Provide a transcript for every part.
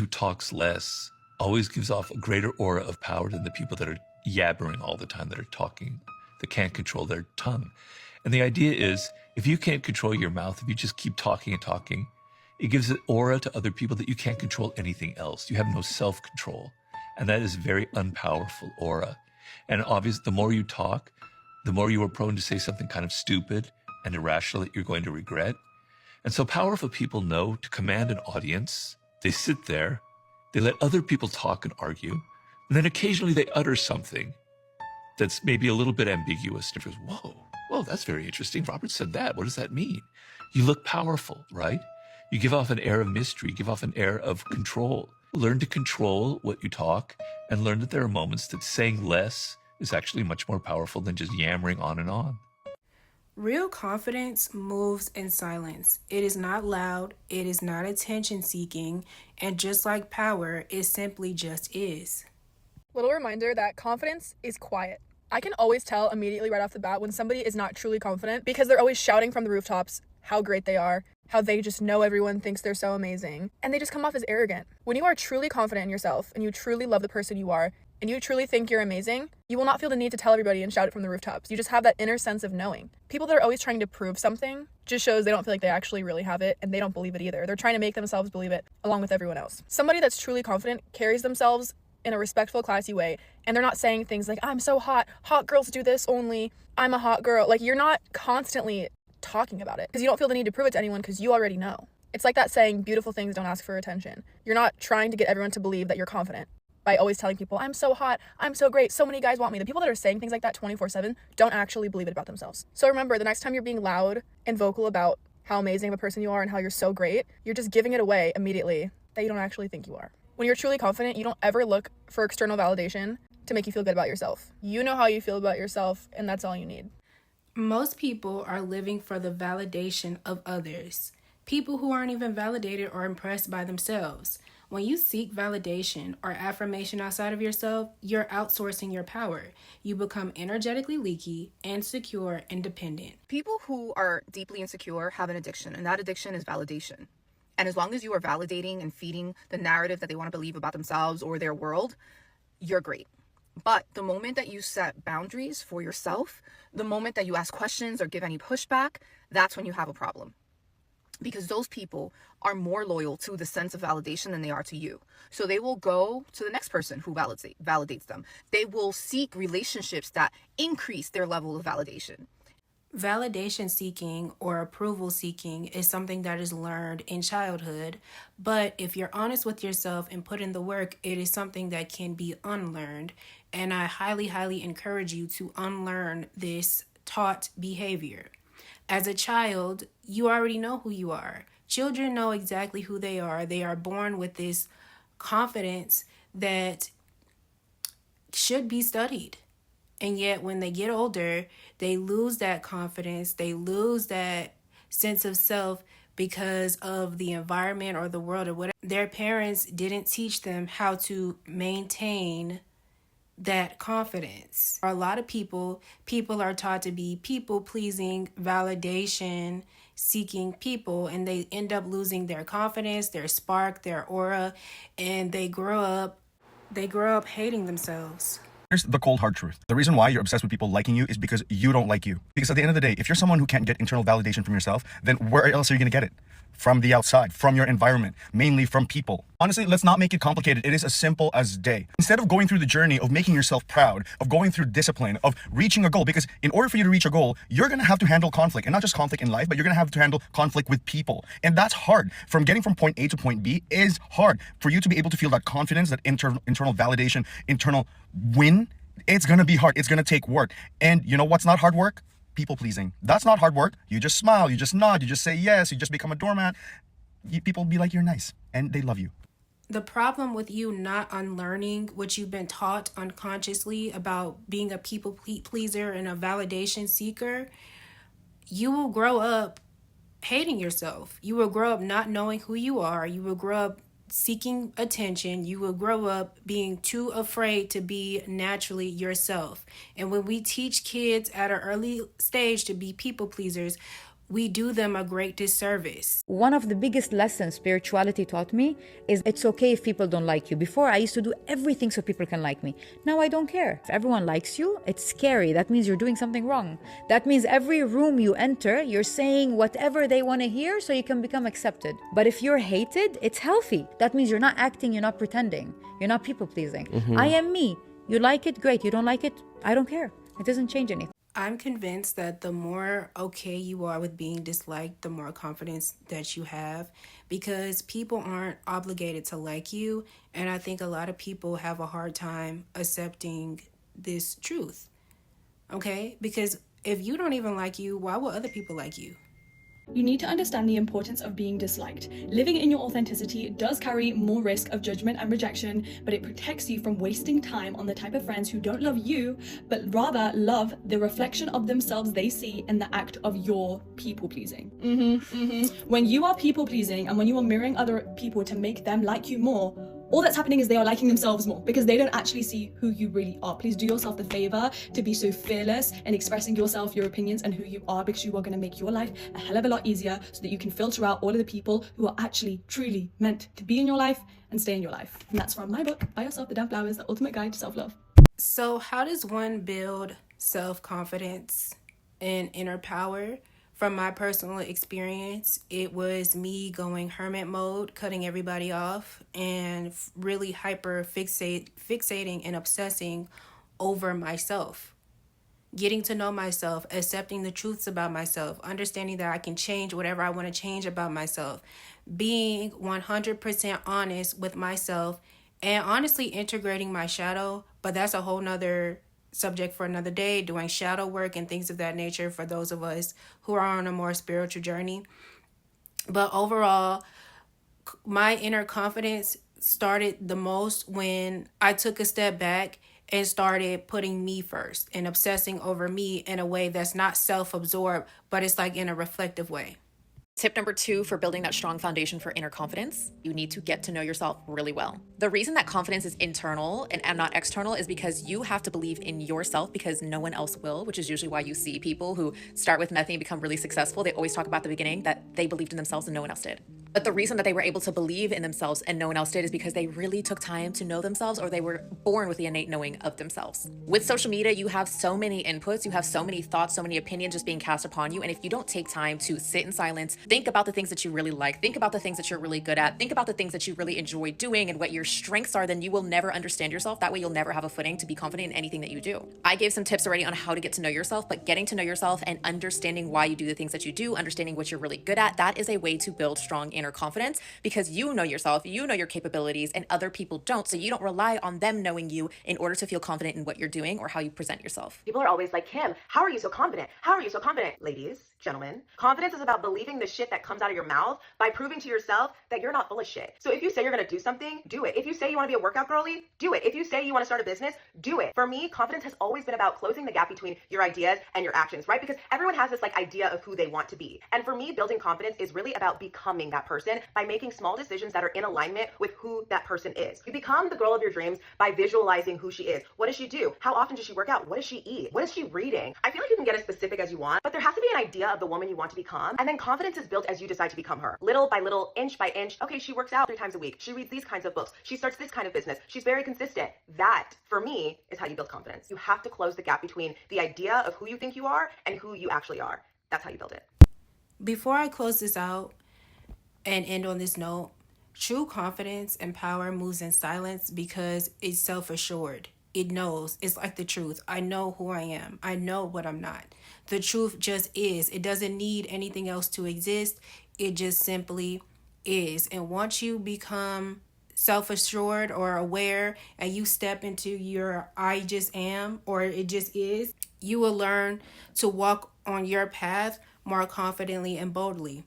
who talks less always gives off a greater aura of power than the people that are yabbering all the time, that are talking, that can't control their tongue. And the idea is, if you can't control your mouth, if you just keep talking and talking, it gives an aura to other people that you can't control anything else. You have no self-control. And that is a very unpowerful aura. And obviously, the more you talk, the more you are prone to say something kind of stupid and irrational that you're going to regret. And so powerful people know to command an audience. They sit there, they let other people talk and argue, and then occasionally they utter something that's maybe a little bit ambiguous. And it goes, whoa, that's very interesting. Robert said that. What does that mean? You look powerful, right? You give off an air of mystery, give off an air of control. Learn to control what you talk, and learn that there are moments that saying less is actually much more powerful than just yammering on and on. Real confidence moves in silence. It is not loud, it is not attention seeking, and just like power, it simply just is. Little reminder that confidence is quiet. I can always tell immediately right off the bat when somebody is not truly confident because they're always shouting from the rooftops how great they are, how they just know everyone thinks they're so amazing, and they just come off as arrogant. When you are truly confident in yourself and you truly love the person you are, and you truly think you're amazing, you will not feel the need to tell everybody and shout it from the rooftops. You just have that inner sense of knowing. People that are always trying to prove something just shows they don't feel like they actually really have it, and they don't believe it either. They're trying to make themselves believe it along with everyone else. Somebody that's truly confident carries themselves in a respectful, classy way, and they're not saying things like, I'm so hot girls do this only, I'm a hot girl. Like, you're not constantly talking about it because you don't feel the need to prove it to anyone because you already know. It's like that saying, beautiful things don't ask for attention. You're not trying to get everyone to believe that you're confident by always telling people, I'm so hot, I'm so great, so many guys want me. The people that are saying things like that 24/7 don't actually believe it about themselves. So remember, the next time you're being loud and vocal about how amazing of a person you are and how you're so great, you're just giving it away immediately that you don't actually think you are. When you're truly confident, you don't ever look for external validation to make you feel good about yourself. You know how you feel about yourself, and that's all you need. Most people are living for the validation of others. People who aren't even validated or impressed by themselves. When you seek validation or affirmation outside of yourself, you're outsourcing your power. You become energetically leaky, insecure, and dependent. People who are deeply insecure have an addiction, and that addiction is validation. And as long as you are validating and feeding the narrative that they want to believe about themselves or their world, you're great. But the moment that you set boundaries for yourself, the moment that you ask questions or give any pushback, that's when you have a problem. Because those people are more loyal to the sense of validation than they are to you. So they will go to the next person who validates them. They will seek relationships that increase their level of validation. Validation seeking or approval seeking is something that is learned in childhood, but if you're honest with yourself and put in the work, it is something that can be unlearned. And I highly, highly encourage you to unlearn this taught behavior. As a child, you already know who you are. Children know exactly who they are. They are born with this confidence that should be studied. And yet when they get older, they lose that confidence. They lose that sense of self because of the environment or the world or whatever. Their parents didn't teach them how to maintain that confidence. For a lot of people are taught to be people-pleasing, validation-seeking people, and they end up losing their confidence, their spark, their aura, and they grow up hating themselves. Here's the cold hard truth. The reason why you're obsessed with people liking you is because you don't like you. Because at the end of the day, if you're someone who can't get internal validation from yourself, then where else are you going to get it? From the outside, from your environment, mainly from people. Honestly, let's not make it complicated. It is as simple as day. Instead of going through the journey of making yourself proud, of going through discipline, of reaching a goal, because in order for you to reach a goal, you're going to have to handle conflict, and not just conflict in life, but you're going to have to handle conflict with people. And that's hard. From getting from point A to point B is hard. For you to be able to feel that confidence, that internal validation, internal win, it's going to be hard. It's going to take work. And you know what's not hard work? People pleasing. That's not hard work. You just smile, you just nod, you just say yes, you just become a doormat. People be like, you're nice, and they love you. The problem with you not unlearning what you've been taught unconsciously about being a people pleaser and a validation seeker, you will grow up hating yourself. You will grow up not knowing who you are. You will grow up seeking attention. You will grow up being too afraid to be naturally yourself. And when we teach kids at an early stage to be people pleasers, we do them a great disservice. One of the biggest lessons spirituality taught me is it's okay if people don't like you. Before, I used to do everything so people can like me. Now I don't care. If everyone likes you, it's scary. That means you're doing something wrong. That means every room you enter, you're saying whatever they want to hear so you can become accepted. But if you're hated, it's healthy. That means you're not acting, you're not pretending. You're not people pleasing. I am me. You like it, great. You don't like it, I don't care. It doesn't change anything. I'm convinced that the more okay you are with being disliked, the more confidence that you have, because people aren't obligated to like you. And I think a lot of people have a hard time accepting this truth. Okay? Because if you don't even like you, why will other people like you? You need to understand the importance of being disliked. Living in your authenticity does carry more risk of judgment and rejection, but it protects you from wasting time on the type of friends who don't love you, but rather love the reflection of themselves they see in the act of your people pleasing. When you are people pleasing and when you are mirroring other people to make them like you more, all that's happening is they are liking themselves more because they don't actually see who you really are. Please do yourself the favor to be so fearless in expressing yourself, your opinions, and who you are, because you are going to make your life a hell of a lot easier so that you can filter out all of the people who are actually truly meant to be in your life and stay in your life. And that's from my book, Buy Yourself the Damn Flowers, The Ultimate Guide to Self-Love. So how does one build self-confidence and inner power? From my personal experience, it was me going hermit mode, cutting everybody off, and really fixating and obsessing over myself. Getting to know myself, accepting the truths about myself, understanding that I can change whatever I want to change about myself, being 100% honest with myself, and honestly integrating my shadow. But that's a whole nother subject for another day, doing shadow work and things of that nature for those of us who are on a more spiritual journey. But overall, my inner confidence started the most when I took a step back and started putting me first and obsessing over me in a way that's not self-absorbed, but it's like in a reflective way. Tip number 2 for building that strong foundation for inner confidence, you need to get to know yourself really well. The reason that confidence is internal and not external is because you have to believe in yourself, because no one else will, which is usually why you see people who start with nothing and become really successful. They always talk about the beginning that they believed in themselves and no one else did. But the reason that they were able to believe in themselves and no one else did is because they really took time to know themselves, or they were born with the innate knowing of themselves. With social media, you have so many inputs, you have so many thoughts, so many opinions just being cast upon you. And if you don't take time to sit in silence, think about the things that you really like, think about the things that you're really good at, think about the things that you really enjoy doing and what your strengths are, then you will never understand yourself. That way you'll never have a footing to be confident in anything that you do. I gave some tips already on how to get to know yourself, but getting to know yourself and understanding why you do the things that you do, understanding what you're really good at, that is a way to build strong inner confidence, because you know yourself, you know your capabilities, and other people don't. So you don't rely on them knowing you in order to feel confident in what you're doing or how you present yourself. People are always like, Kim, how are you so confident? How are you so confident? Ladies, gentlemen, confidence is about believing the shit that comes out of your mouth by proving to yourself that you're not full of shit. So if you say you're going to do something, do it. If you say you want to be a workout girly, do it. If you say you want to start a business, do it. For me, confidence has always been about closing the gap between your ideas and your actions, right? Because everyone has this like idea of who they want to be. And for me, building confidence is really about becoming that person by making small decisions that are in alignment with who that person is. You become the girl of your dreams by visualizing who she is. What does she do? How often does she work out? What does she eat? What is she reading? I feel like you can get as specific as you want, but there has to be an idea of the woman you want to become. And then confidence is built as you decide to become her. Little by little, inch by inch. Okay, she works out 3 times a week. She reads these kinds of books. She starts this kind of business. She's very consistent. That, for me, is how you build confidence. You have to close the gap between the idea of who you think you are and who you actually are. That's how you build it. Before I close this out and end on this note, true confidence and power moves in silence because it's self-assured. It knows. It's like the truth. I know who I am. I know what I'm not. The truth just is. It doesn't need anything else to exist. It just simply is. And once you become self-assured or aware and you step into your I just am, or it just is, you will learn to walk on your path more confidently and boldly.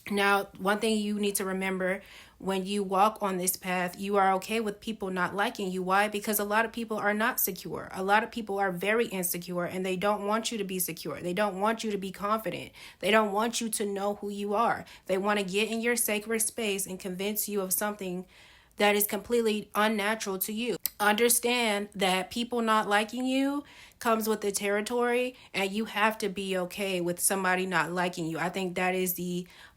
Now, one thing you need to remember, when you walk on this path, you are okay with people not liking you. Why? Because a lot of people are not secure. A lot of people are very insecure, and they don't want you to be secure. They don't want you to be confident. They don't want you to know who you are. They want to get in your sacred space and convince you of something that is completely unnatural to you. Understand that people not liking you comes with the territory, and you have to be okay with somebody not liking you. I think that is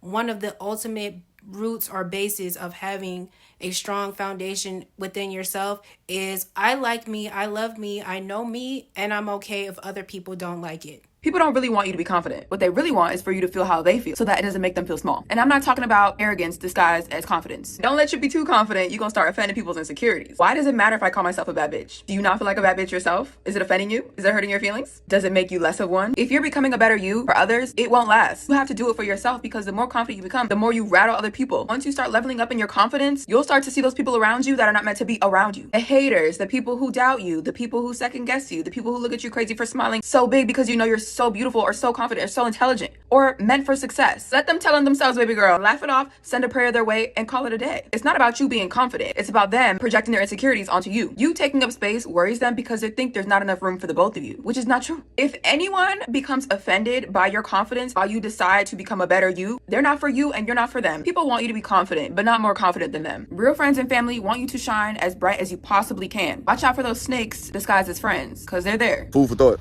one of the ultimate roots or basis of having a strong foundation within yourself is I like me, I love me, I know me, and I'm okay if other people don't like it. People don't really want you to be confident. What they really want is for you to feel how they feel so that it doesn't make them feel small. And I'm not talking about arrogance disguised as confidence. Don't let you be too confident. You're gonna start offending people's insecurities. Why does it matter if I call myself a bad bitch? Do you not feel like a bad bitch yourself? Is it offending you? Is it hurting your feelings? Does it make you less of one? If you're becoming a better you for others, it won't last. You have to do it for yourself because the more confident you become, the more you rattle other people. Once you start leveling up in your confidence, you'll start to see those people around you that are not meant to be around you. The haters, the people who doubt you, the people who second guess you, the people who look at you crazy for smiling so big because you know you're so beautiful or so confident or so intelligent or meant for success. Let them tell on themselves, baby girl. Laugh it off, send a prayer their way, and call it a day. It's not about you being confident. It's about them projecting their insecurities onto you. You taking up space worries them because they think there's not enough room for the both of you, which is not true. If anyone becomes offended by your confidence while you decide to become a better you, they're not for you and you're not for them. People want you to be confident, but not more confident than them. Real friends and family want you to shine as bright as you possibly can. Watch out for those snakes disguised as friends, because they're there. Food for thought.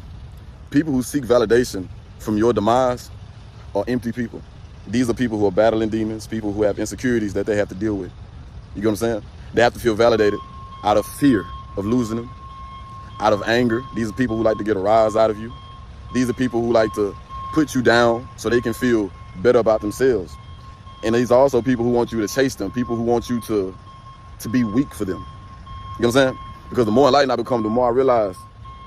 People who seek validation from your demise are empty people. These are people who are battling demons, people who have insecurities that they have to deal with. You get what I'm saying? They have to feel validated out of fear of losing them, out of anger. These are people who like to get a rise out of you. These are people who like to put you down so they can feel better about themselves. And these are also people who want you to chase them, people who want you to be weak for them. You know what I'm saying? Because the more enlightened I become, the more I realize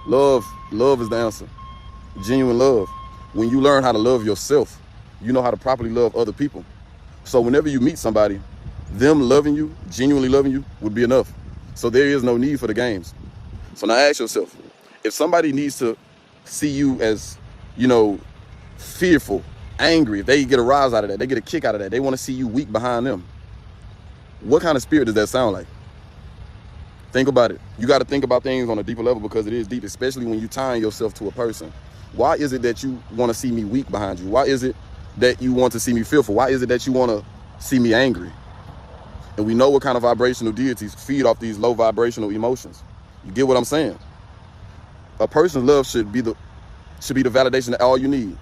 love is the answer. Genuine love. When you learn how to love yourself, you know how to properly love other people. So whenever you meet somebody, them loving you, genuinely loving you, would be enough. So there is no need for the games. So now ask yourself, if somebody needs to see you as, fearful, angry, if they get a rise out of that, they get a kick out of that, they want to see you weak behind them, what kind of spirit does that sound like? Think about it. You got to think about things on a deeper level because it is deep, especially when you tying yourself to a person. Why is it that you want to see me weak behind you? Why is it that you want to see me fearful? Why is it that you want to see me angry? And we know what kind of vibrational deities feed off these low vibrational emotions. You get what I'm saying? A person's love should be the validation that all you need.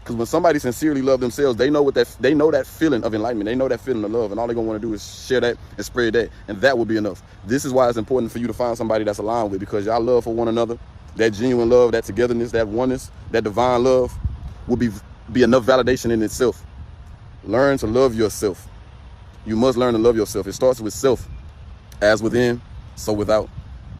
Because when somebody sincerely loves themselves, they know that feeling of enlightenment. They know that feeling of love, and all they're gonna want to do is share that and spread that, and that will be enough. This is why it's important for you to find somebody that's aligned with, because y'all love for one another, that genuine love, that togetherness, that oneness, that divine love will be enough validation in itself. Learn to love yourself. You must learn to love yourself. It starts with self. As within, so without.